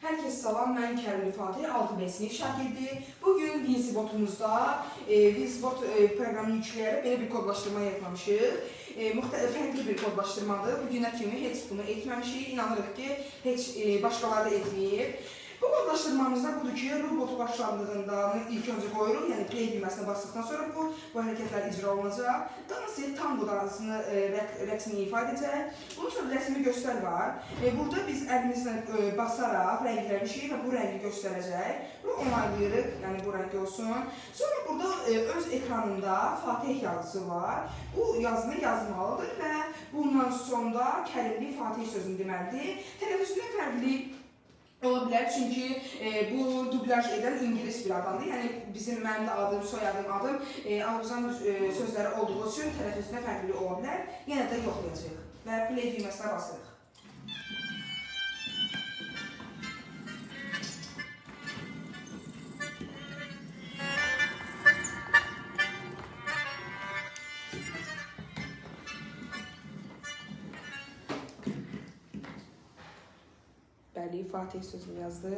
Herkese salam, mən Kərimli Fatih, 6B sinif şagirdi. Bugün VisiBotumuzda VisiBot proqramını yükləyərək belə bir kodlaşdırma yapmamışıq. Fərqli bir kodlaşdırmadır. Bugünə kimi heç bunu etməmişik. İnanırıq ki, heç başqaları da etməyib. Bu kodlaşdırmamızda budur ki, robotu başlandığında ilk öncə qoyuruq, yəni play düyməsinə basdıqdan sonra bu hərəkətlər icra olunacaq. Daha sonra tango dansını rəqsini ifadə edəcək. Bunun sonra rəsmi göstər var. Burada biz əlimizlə basaraq rəngləmişik və bu rəngi göstərəcək. Bunu onaylayırıq, yəni bu rəng olsun. Sonra burada öz ekranında Fatih yazısı var. Bu yazını yazmalıdır və bundan sonra Kərimli Fatih sözünü deməlidir. Tələffüzündə fərqli ola bilər, çünki bu dublaj edən ingilis bir adamdır. Yəni mənim də adım, soyadım, adım Azərbaycan sözləri olduğu üçün tələffüzündə fərqli ola bilər. Yenə də yoxlayacağıq və play düyməsinə basırıq. Bəli, Fatih sözünü yazdı.